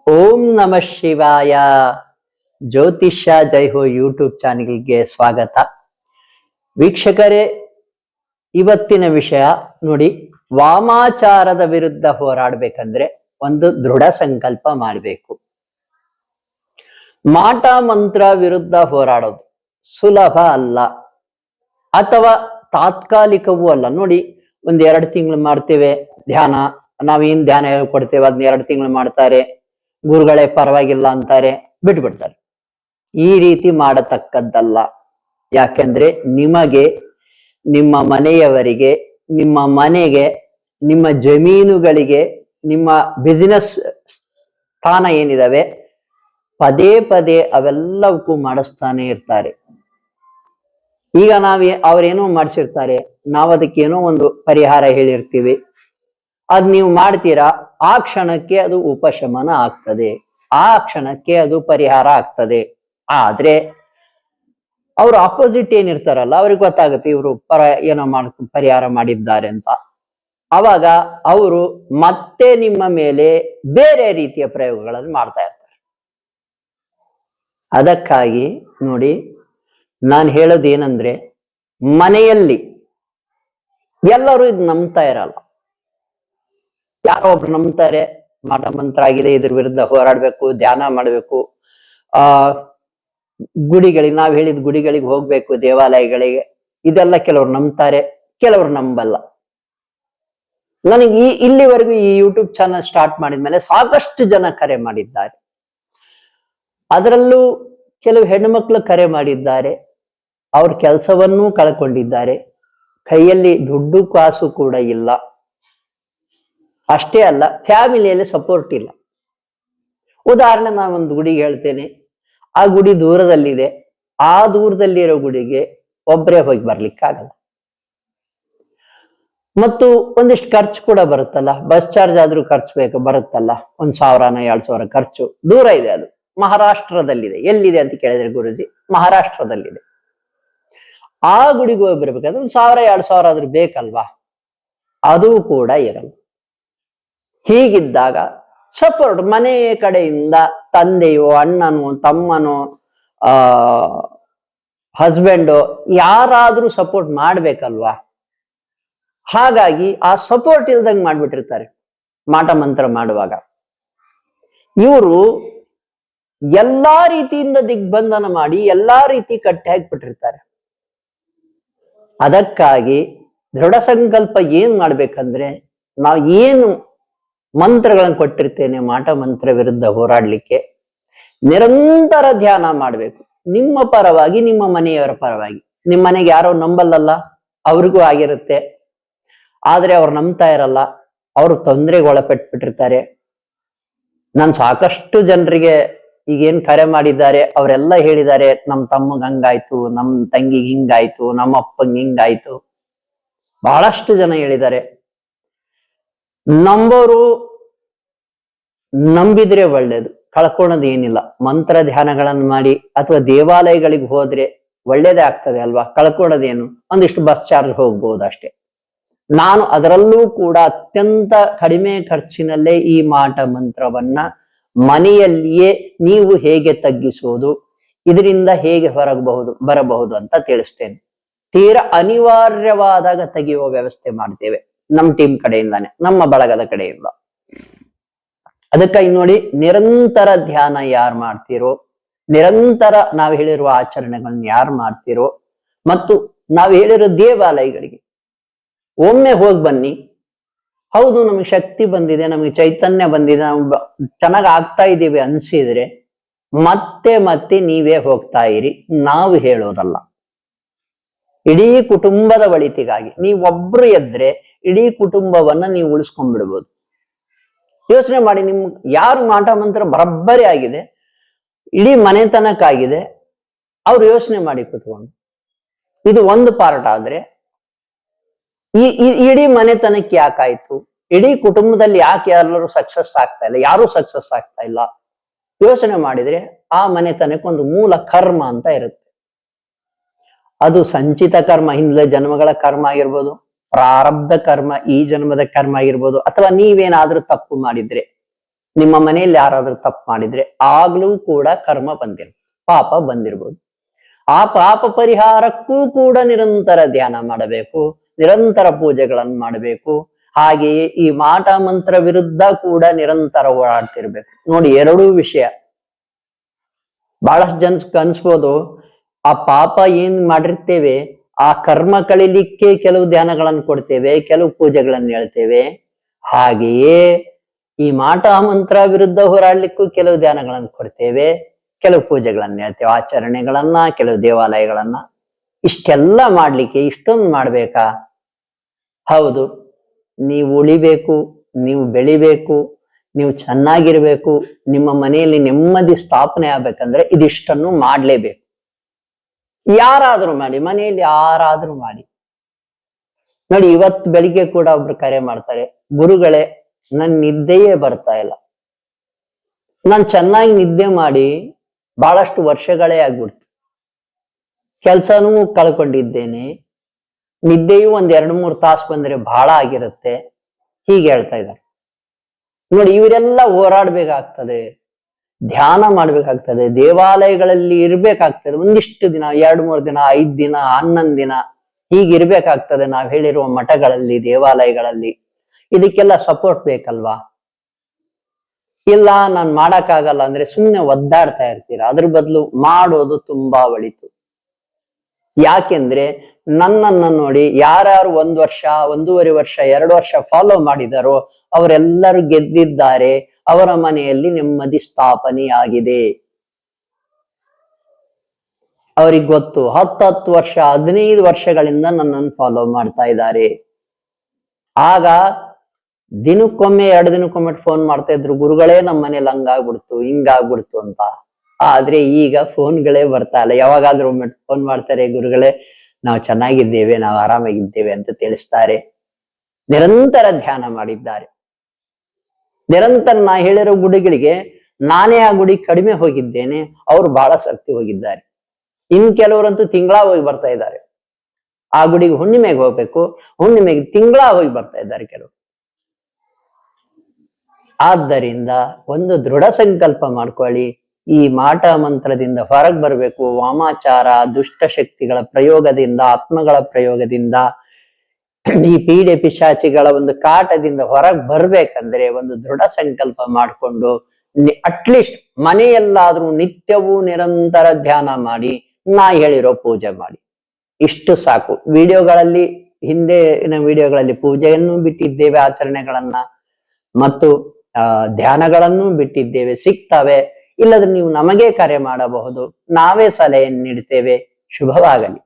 ಓಂ ನಮಃ ಶಿವಾಯ. ಜ್ಯೋತಿಷ್ಯ ಜೈ ಹೋ ಯೂಟ್ಯೂಬ್ ಚಾನೆಲ್ಗೆ ಸ್ವಾಗತ. ವೀಕ್ಷಕರೇ, ಇವತ್ತಿನ ವಿಷಯ ನೋಡಿ, ವಾಮಾಚಾರದ ವಿರುದ್ಧ ಹೋರಾಡಬೇಕಂದ್ರೆ ಒಂದು ದೃಢ ಸಂಕಲ್ಪ ಮಾಡಬೇಕು. ಮಾಟ ಮಂತ್ರ ವಿರುದ್ಧ ಹೋರಾಡೋದು ಸುಲಭ ಅಲ್ಲ, ಅಥವಾ ತಾತ್ಕಾಲಿಕವೂ ಅಲ್ಲ. ನೋಡಿ, ಒಂದ್ 2 ತಿಂಗಳು ಮಾಡ್ತೇವೆ ಧ್ಯಾನ, ನಾವೇನ್ ಧ್ಯಾನ ಹೇಳ್ಕೊಡ್ತೇವೆ ಅದನ್ನ 2 ತಿಂಗಳು ಮಾಡ್ತಾರೆ, ಗುರುಗಳೇ ಪರವಾಗಿಲ್ಲ ಅಂತಾರೆ, ಬಿಟ್ಬಿಡ್ತಾರೆ. ಈ ರೀತಿ ಮಾಡತಕ್ಕದ್ದಲ್ಲ. ಯಾಕೆಂದ್ರೆ ನಿಮಗೆ, ನಿಮ್ಮ ಮನೆಯವರಿಗೆ, ನಿಮ್ಮ ಮನೆಗೆ, ನಿಮ್ಮ ಜಮೀನುಗಳಿಗೆ, ನಿಮ್ಮ ಬಿಸಿನೆಸ್ ಸ್ಥಾನ ಏನಿದಾವೆ ಪದೇ ಪದೇ ಅವೆಲ್ಲವಕ್ಕೂ ಮಾಡಿಸ್ತಾನೆ ಇರ್ತಾರೆ. ಈಗ ಅವ್ರೇನೋ ಮಾಡಿಸಿರ್ತಾರೆ, ನಾವು ಅದಕ್ಕೇನೋ ಒಂದು ಪರಿಹಾರ ಹೇಳಿರ್ತೀವಿ, ಅದ್ ನೀವು ಮಾಡ್ತೀರಾ, ಆ ಕ್ಷಣಕ್ಕೆ ಅದು ಉಪಶಮನ ಆಗ್ತದೆ, ಆ ಕ್ಷಣಕ್ಕೆ ಅದು ಪರಿಹಾರ ಆಗ್ತದೆ. ಆದ್ರೆ ಅವ್ರ ಆಪೋಸಿಟ್ ಏನಿರ್ತಾರಲ್ಲ ಅವ್ರಿಗೆ ಗೊತ್ತಾಗುತ್ತೆ ಇವರು ಏನೋ ಪರಿಹಾರ ಮಾಡಿದ್ದಾರೆ ಅಂತ. ಅವಾಗ ಅವರು ಮತ್ತೆ ನಿಮ್ಮ ಮೇಲೆ ಬೇರೆ ರೀತಿಯ ಪ್ರಯೋಗಗಳನ್ನು ಮಾಡ್ತಾ ಇರ್ತಾರೆ. ಅದಕ್ಕಾಗಿ ನೋಡಿ, ನಾನು ಹೇಳೋದು ಏನಂದ್ರೆ, ಮನೆಯಲ್ಲಿ ಎಲ್ಲರೂ ಇದು ನಂಬ್ತಾ ಇರಲ್ಲ. ಯಾರೋ ಒಬ್ರು ನಂಬ್ತಾರೆ, ಮಾಟ ಮಂತ್ರ ಆಗಿದೆ, ಇದ್ರ ವಿರುದ್ಧ ಹೋರಾಡ್ಬೇಕು, ಧ್ಯಾನ ಮಾಡ್ಬೇಕು, ಗುಡಿಗಳಿಗೆ, ನಾವ್ ಹೇಳಿದ ಗುಡಿಗಳಿಗೆ ಹೋಗ್ಬೇಕು, ದೇವಾಲಯಗಳಿಗೆ, ಇದೆಲ್ಲ ಕೆಲವ್ರು ನಂಬ್ತಾರೆ, ಕೆಲವ್ರು ನಂಬಲ್ಲ. ನನಗೆ ಇಲ್ಲಿವರೆಗೂ ಈ ಯೂಟ್ಯೂಬ್ ಚಾನಲ್ ಸ್ಟಾರ್ಟ್ ಮಾಡಿದ್ಮೇಲೆ ಸಾಕಷ್ಟು ಜನ ಕರೆ ಮಾಡಿದ್ದಾರೆ. ಅದರಲ್ಲೂ ಕೆಲವು ಹೆಣ್ಣುಮಕ್ಳು ಕರೆ ಮಾಡಿದ್ದಾರೆ, ಅವ್ರ ಕೆಲಸವನ್ನೂ ಕಳ್ಕೊಂಡಿದ್ದಾರೆ, ಕೈಯಲ್ಲಿ ದುಡ್ಡು ಕಾಸು ಕೂಡ ಇಲ್ಲ. ಅಷ್ಟೇ ಅಲ್ಲ, ಫ್ಯಾಮಿಲಿಯಲ್ಲಿ ಸಪೋರ್ಟ್ ಇಲ್ಲ. ಉದಾಹರಣೆ, ನಾನೊಂದು ಗುಡಿಗೆ ಹೇಳ್ತೇನೆ, ಆ ಗುಡಿ ದೂರದಲ್ಲಿದೆ, ಆ ದೂರದಲ್ಲಿರೋ ಗುಡಿಗೆ ಒಬ್ಬರೇ ಹೋಗಿ ಬರ್ಲಿಕ್ಕಾಗಲ್ಲ. ಮತ್ತು ಒಂದಿಷ್ಟು ಖರ್ಚು ಕೂಡ ಬರುತ್ತಲ್ಲ, ಬಸ್ ಚಾರ್ಜ್ ಆದ್ರೂ ಖರ್ಚು ಬರುತ್ತಲ್ಲ, 1,000-2,000 ಖರ್ಚು. ದೂರ ಇದೆ, ಅದು ಮಹಾರಾಷ್ಟ್ರದಲ್ಲಿದೆ. ಎಲ್ಲಿದೆ ಅಂತ ಕೇಳಿದ್ರೆ, ಗುರುಜಿ ಮಹಾರಾಷ್ಟ್ರದಲ್ಲಿದೆ. ಆ ಗುಡಿಗೆ ಹೋಗಿ ಬರ್ಬೇಕಾದ್ರೆ 1,000-2,000 ಆದ್ರೂ ಬೇಕಲ್ವಾ, ಅದು ಕೂಡ ಇರಲ್ಲ. ಹೀಗಿದ್ದಾಗ ಸಪೋರ್ಟ್ ಮನೆ ಕಡೆಯಿಂದ ತಂದೆಯೋ, ಅಣ್ಣನೋ, ತಮ್ಮನೋ, ಹಸ್ಬೆಂಡೋ ಯಾರಾದ್ರೂ ಸಪೋರ್ಟ್ ಮಾಡ್ಬೇಕಲ್ವಾ. ಹಾಗಾಗಿ ಆ ಸಪೋರ್ಟ್ ಇಲ್ದಂಗೆ ಮಾಡ್ಬಿಟ್ಟಿರ್ತಾರೆ ಮಾಟ ಮಂತ್ರ ಮಾಡುವಾಗ. ಇವರು ಎಲ್ಲಾ ರೀತಿಯಿಂದ ದಿಗ್ಬಂಧನ ಮಾಡಿ ಎಲ್ಲಾ ರೀತಿ ಕಟ್ಟಿ ಹಾಕ್ಬಿಟ್ಟಿರ್ತಾರೆ. ಅದಕ್ಕಾಗಿ ದೃಢ ಸಂಕಲ್ಪ ಏನ್ ಮಾಡ್ಬೇಕಂದ್ರೆ, ನಾವು ಏನು ಮಂತ್ರಗಳನ್ನು ಕೊಟ್ಟಿರ್ತೇನೆ ಮಾಟ ಮಂತ್ರ ವಿರುದ್ಧ ಹೋರಾಡ್ಲಿಕ್ಕೆ, ನಿರಂತರ ಧ್ಯಾನ ಮಾಡ್ಬೇಕು. ನಿಮ್ಮ ಪರವಾಗಿ, ನಿಮ್ಮ ಮನೆಯವರ ಪರವಾಗಿ. ನಿಮ್ಮ ಮನೆಗೆ ಯಾರೋ ನಂಬಲ್ಲಲ್ಲ, ಅವ್ರಿಗೂ ಆಗಿರುತ್ತೆ. ಆದ್ರೆ ಅವ್ರು ನಂಬ್ತಾ ಇರಲ್ಲ, ಅವ್ರು ತೊಂದರೆಗೆ ಒಳಪಟ್ಬಿಟ್ಟಿರ್ತಾರೆ. ನಾನು ಸಾಕಷ್ಟು ಜನರಿಗೆ ಈಗೇನ್ ಕರೆ ಮಾಡಿದ್ದಾರೆ ಅವರೆಲ್ಲ ಹೇಳಿದ್ದಾರೆ, ನಮ್ ತಮ್ಮಗ್ ಹಂಗಾಯ್ತು, ನಮ್ ತಂಗಿಗೆ ಹಿಂಗಾಯ್ತು, ನಮ್ಮ ಅಪ್ಪಂಗೆ ಹಿಂಗಾಯ್ತು. ಬಹಳಷ್ಟು ಜನ ಹೇಳಿದ್ದಾರೆ. ನಂಬೋರು ನಂಬಿದ್ರೆ ಒಳ್ಳೇದು, ಕಳ್ಕೊಳೋದು ಏನಿಲ್ಲ. ಮಂತ್ರ ಧ್ಯಾನಗಳನ್ನು ಮಾಡಿ ಅಥವಾ ದೇವಾಲಯಗಳಿಗೆ ಹೋದ್ರೆ ಒಳ್ಳೇದೇ ಆಗ್ತದೆ ಅಲ್ವಾ. ಕಳ್ಕೊಳೋದೇನು, ಒಂದಿಷ್ಟು ಬಸ್ ಚಾರ್ಜ್ ಹೋಗ್ಬೋದು ಅಷ್ಟೇ. ನಾನು ಅದರಲ್ಲೂ ಕೂಡ ಅತ್ಯಂತ ಕಡಿಮೆ ಖರ್ಚಿನಲ್ಲೇ ಈ ಮಾಟ ಮಂತ್ರವನ್ನ ಮನೆಯಲ್ಲಿಯೇ ನೀವು ಹೇಗೆ ತಗ್ಗಿಸೋದು, ಇದರಿಂದ ಹೇಗೆ ಬರಬಹುದು ಅಂತ ತಿಳಿಸ್ತೇನೆ. ತೀರಾ ಅನಿವಾರ್ಯವಾದಾಗ ತೆಗೆಯುವ ವ್ಯವಸ್ಥೆ ಮಾಡ್ತೇವೆ ನಮ್ಮ ಟೀಮ್ ಕಡೆಯಿಂದಾನೆ, ನಮ್ಮ ಬಳಗದ ಕಡೆಯಿಂದ. ಅದಕ್ಕಾಗಿ ನೋಡಿ, ನಿರಂತರ ಧ್ಯಾನ ಯಾರು ಮಾಡ್ತೀರೋ, ನಿರಂತರ ನಾವು ಹೇಳಿರುವ ಆಚರಣೆಗಳನ್ನ ಯಾರು ಮಾಡ್ತೀರೋ, ಮತ್ತು ನಾವು ಹೇಳಿರೋ ದೇವಾಲಯಗಳಿಗೆ ಒಮ್ಮೆ ಹೋಗಿ ಬನ್ನಿ. ಹೌದು, ನಮಗೆ ಶಕ್ತಿ ಬಂದಿದೆ, ನಮಗೆ ಚೈತನ್ಯ ಬಂದಿದೆ, ನಾವು ಚೆನ್ನಾಗಿ ಆಗ್ತಾ ಇದ್ದೀವಿ ಅನ್ಸಿದ್ರೆ ಮತ್ತೆ ಮತ್ತೆ ನೀವೇ ಹೋಗ್ತಾ ಇರಿ, ನಾವು ಹೇಳೋದಲ್ಲ. ಇಡೀ ಕುಟುಂಬದ ಒಳಿತಿಗಾಗಿ ನೀವೊಬ್ರು ಎದ್ರೆ ಇಡೀ ಕುಟುಂಬವನ್ನ ನೀವು ಉಳಿಸ್ಕೊಂಡ್ಬಿಡ್ಬೋದು. ಯೋಚನೆ ಮಾಡಿ, ನಿಮ್ ಯಾರು ಮಾಟ ಮಂತ್ರ ಬರಬ್ಬರಿ ಆಗಿದೆ, ಇಡೀ ಮನೆತನಕ್ಕಾಗಿದೆ, ಅವ್ರು ಯೋಚನೆ ಮಾಡಿ ಕೂತ್ಕೊಂಡು. ಇದು ಒಂದು ಪಾರ್ಟ್ ಆದ್ರೆ ಈ ಇಡೀ ಮನೆತನಕ್ಕೆ ಯಾಕಾಯ್ತು, ಇಡೀ ಕುಟುಂಬದಲ್ಲಿ ಯಾಕೆ ಎಲ್ಲರೂ ಸಕ್ಸಸ್ ಆಗ್ತಾ ಇಲ್ಲ, ಯಾರು ಸಕ್ಸಸ್ ಆಗ್ತಾ ಇಲ್ಲ, ಯೋಚನೆ ಮಾಡಿದ್ರೆ ಆ ಮನೆತನಕ್ಕೆ ಒಂದು ಮೂಲ ಕರ್ಮ ಅಂತ ಇರುತ್ತೆ. ಅದು ಸಂಚಿತ ಕರ್ಮ, ಹಿಂದೆ ಜನ್ಮಗಳ ಕರ್ಮ ಆಗಿರ್ಬೋದು, ಪ್ರಾರಬ್ಧ ಕರ್ಮ, ಈ ಜನ್ಮದ ಕರ್ಮ ಆಗಿರ್ಬೋದು, ಅಥವಾ ನೀವೇನಾದ್ರೂ ತಪ್ಪು ಮಾಡಿದ್ರೆ ನಿಮ್ಮ ಮನೆಯಲ್ಲಿ ಯಾರಾದ್ರೂ ತಪ್ಪು ಮಾಡಿದ್ರೆ ಆಗ್ಲೂ ಕೂಡ ಕರ್ಮ ಬಂದಿರ್ಬೋದು, ಪಾಪ ಬಂದಿರ್ಬೋದು. ಆ ಪಾಪ ಪರಿಹಾರಕ್ಕೂ ಕೂಡ ನಿರಂತರ ಧ್ಯಾನ ಮಾಡಬೇಕು, ನಿರಂತರ ಪೂಜೆಗಳನ್ನು ಮಾಡಬೇಕು. ಹಾಗೆಯೇ ಈ ಮಾಟ ಮಂತ್ರ ವಿರುದ್ಧ ಕೂಡ ನಿರಂತರ ಓಡಾಡ್ತಿರ್ಬೇಕು. ನೋಡಿ, ಎರಡೂ ವಿಷಯ. ಬಹಳಷ್ಟು ಜನಕ್ಕೆ ಅನ್ಸ್ಬೋದು, ಆ ಪಾಪ ಏನ್ ಮಾಡಿರ್ತೇವೆ ಆ ಕರ್ಮ ಕಳಿಲಿಕ್ಕೆ ಕೆಲವು ಧ್ಯಾನಗಳನ್ನು ಕೊಡ್ತೇವೆ, ಕೆಲವು ಪೂಜೆಗಳನ್ನು ಹೇಳ್ತೇವೆ. ಹಾಗೆಯೇ ಈ ಮಾಟ ಮಂತ್ರ ವಿರುದ್ಧ ಹೋರಾಡ್ಲಿಕ್ಕೂ ಕೆಲವು ಧ್ಯಾನಗಳನ್ನು ಕೊಡ್ತೇವೆ, ಕೆಲವು ಪೂಜೆಗಳನ್ನ ಹೇಳ್ತೇವೆ, ಆಚರಣೆಗಳನ್ನ, ಕೆಲವು ದೇವಾಲಯಗಳನ್ನ. ಇಷ್ಟೆಲ್ಲ ಮಾಡ್ಲಿಕ್ಕೆ ಇಷ್ಟೊಂದು ಮಾಡ್ಬೇಕಾ? ಹೌದು, ನೀವು ಉಳಿಬೇಕು, ನೀವು ಬೆಳಿಬೇಕು, ನೀವು ಚೆನ್ನಾಗಿರ್ಬೇಕು, ನಿಮ್ಮ ಮನೆಯಲ್ಲಿ ನೆಮ್ಮದಿ ಸ್ಥಾಪನೆ ಆಗ್ಬೇಕಂದ್ರೆ ಇದಿಷ್ಟನ್ನು ಮಾಡ್ಲೇಬೇಕು. ಯಾರಾದ್ರೂ ಮಾಡಿ, ಮನೆಯಲ್ಲಿ ಯಾರಾದ್ರೂ ಮಾಡಿ. ನೋಡಿ, ಇವತ್ತು ಬೆಳಿಗ್ಗೆ ಕೂಡ ಒಬ್ರು ಕರೆ ಮಾಡ್ತಾರೆ, ಗುರುಗಳೇ ನನ್ ನಿದ್ದೆಯೇ ಬರ್ತಾ ಇಲ್ಲ, ನಾನ್ ಚೆನ್ನಾಗಿ ನಿದ್ದೆ ಮಾಡಿ ಬಹಳಷ್ಟು ವರ್ಷಗಳೇ ಆಗ್ಬಿಡ್ತು, ಕೆಲ್ಸನೂ ಕಳ್ಕೊಂಡಿದ್ದೇನೆ, ನಿದ್ದೆಯೂ ಒಂದ್ 2-3 ತಾಸು ಬಂದ್ರೆ ಬಹಳ ಆಗಿರುತ್ತೆ, ಹೀಗೆ ಹೇಳ್ತಾ ಇದ್ದಾರೆ. ನೋಡಿ, ಇವರೆಲ್ಲ ಹೋರಾಡ್ಬೇಕಾಗ್ತದೆ, ಧ್ಯಾನ ಮಾಡ್ಬೇಕಾಗ್ತದೆ, ದೇವಾಲಯಗಳಲ್ಲಿ ಇರ್ಬೇಕಾಗ್ತದೆ. ಒಂದಿಷ್ಟು ದಿನ, 2-3 ದಿನ, 5 ದಿನ, 11 ದಿನ ಹೀಗಿರ್ಬೇಕಾಗ್ತದೆ. ನಾವ್ ಹೇಳಿರುವ ಮಠಗಳಲ್ಲಿ, ದೇವಾಲಯಗಳಲ್ಲಿ. ಇದಕ್ಕೆಲ್ಲ ಸಪೋರ್ಟ್ ಬೇಕಲ್ವಾ? ಇಲ್ಲ ನಾನ್ ಮಾಡಕ್ಕಾಗಲ್ಲ ಅಂದ್ರೆ ಸುಮ್ನೆ ಒದ್ದಾಡ್ತಾ ಇರ್ತೀರಾ. ಅದ್ರ ಬದಲು ಮಾಡೋದು ತುಂಬಾ ಒಳಿತು. ಯಾಕೆಂದ್ರೆ ನನ್ನನ್ನ ನೋಡಿ ಯಾರ್ಯಾರು 1 ವರ್ಷ, 1.5 ವರ್ಷ, 2 ವರ್ಷ ಫಾಲೋ ಮಾಡಿದಾರೋ ಅವರೆಲ್ಲರೂ ಗೆದ್ದಿದ್ದಾರೆ, ಅವರ ಮನೆಯಲ್ಲಿ ನೆಮ್ಮದಿ ಸ್ಥಾಪನೆಯಾಗಿದೆ. ಅವ್ರಿಗೆ ಗೊತ್ತು, 10 ವರ್ಷ, 15 ವರ್ಷಗಳಿಂದ ನನ್ನನ್ನು ಫಾಲೋ ಮಾಡ್ತಾ ಇದ್ದಾರೆ. ಆಗ ದಿನಕ್ಕೊಮ್ಮೆ 2 ದಿನಕ್ಕೊಮ್ಮೆ ಫೋನ್ ಮಾಡ್ತಾ ಇದ್ರು, ಗುರುಗಳೇ ನಮ್ಮ ಮನೇಲಿ ಹಂಗಾಗ್ಬಿಡ್ತು, ಹಿಂಗಾಗ್ಬಿಡ್ತು ಅಂತ. ಆದ್ರೆ ಈಗ ಫೋನ್ಗಳೇ ಬರ್ತಾ ಇಲ್ಲ. ಯಾವಾಗಾದ್ರೂ ಒಮ್ಮೆ ಫೋನ್ ಮಾಡ್ತಾರೆ, ಗುರುಗಳೇ ನಾವು ಚೆನ್ನಾಗಿದ್ದೇವೆ, ನಾವು ಆರಾಮಾಗಿದ್ದೇವೆ ಅಂತ ತಿಳಿಸ್ತಾರೆ. ನಿರಂತರ ಧ್ಯಾನ ಮಾಡಿದ್ದಾರೆ. ನಿರಂತರ ನಾ ಹೇಳಿರೋ ಗುಡಿಗಳಿಗೆ ನಾನೇ ಆ ಗುಡಿ ಕಡಿಮೆ ಹೋಗಿದ್ದೇನೆ, ಅವ್ರು ಬಹಳ ಶಕ್ತಿ ಹೋಗಿದ್ದಾರೆ. ಇನ್ ಕೆಲವರಂತೂ ತಿಂಗಳ ಹೋಗಿ ಬರ್ತಾ ಇದ್ದಾರೆ. ಆ ಗುಡಿಗೆ ಹುಣ್ಣಿಮೆಗೆ ಹೋಗ್ಬೇಕು, ಹುಣ್ಣಿಮೆಗೆ ತಿಂಗಳ ಹೋಗಿ ಬರ್ತಾ ಇದ್ದಾರೆ ಕೆಲವರು. ಆದ್ದರಿಂದ ಒಂದು ದೃಢ ಸಂಕಲ್ಪ ಮಾಡ್ಕೊಳ್ಳಿ, ಈ ಮಾಟ ಮಂತ್ರದಿಂದ ಹೊರಗೆ ಬರಬೇಕು. ವಾಮಾಚಾರ, ದುಷ್ಟ ಶಕ್ತಿಗಳ ಪ್ರಯೋಗದಿಂದ, ಆತ್ಮಗಳ ಪ್ರಯೋಗದಿಂದ, ಈ ಪೀಡೆ ಪಿಶಾಚಿಗಳ ಒಂದು ಕಾಟದಿಂದ ಹೊರಗೆ ಬರ್ಬೇಕಂದ್ರೆ ಒಂದು ದೃಢ ಸಂಕಲ್ಪ ಮಾಡಿಕೊಂಡು ಅಟ್ಲೀಸ್ಟ್ ಮನೆಯಲ್ಲಾದ್ರೂ ನಿತ್ಯವೂ ನಿರಂತರ ಧ್ಯಾನ ಮಾಡಿ, ನಾ ಹೇಳಿರೋ ಪೂಜೆ ಮಾಡಿ. ಇಷ್ಟು ಸಾಕು. ವಿಡಿಯೋಗಳಲ್ಲಿ, ಹಿಂದಿನ ವಿಡಿಯೋಗಳಲ್ಲಿ ಪೂಜೆಯನ್ನು ಬಿಟ್ಟಿದ್ದೇವೆ, ಆಚರಣೆಗಳನ್ನ ಮತ್ತು ಧ್ಯಾನಗಳನ್ನು ಬಿಟ್ಟಿದ್ದೇವೆ, ಸಿಗ್ತವೆ. ಇಲ್ಲದ್ರೆ ನೀವು ನಮಗೆ ಕರೆ ಮಾಡಬಹುದು, ನಾವೇ ಸಲಹೆಯನ್ನು ನೀಡ್ತೇವೆ. ಶುಭವಾಗಲಿ.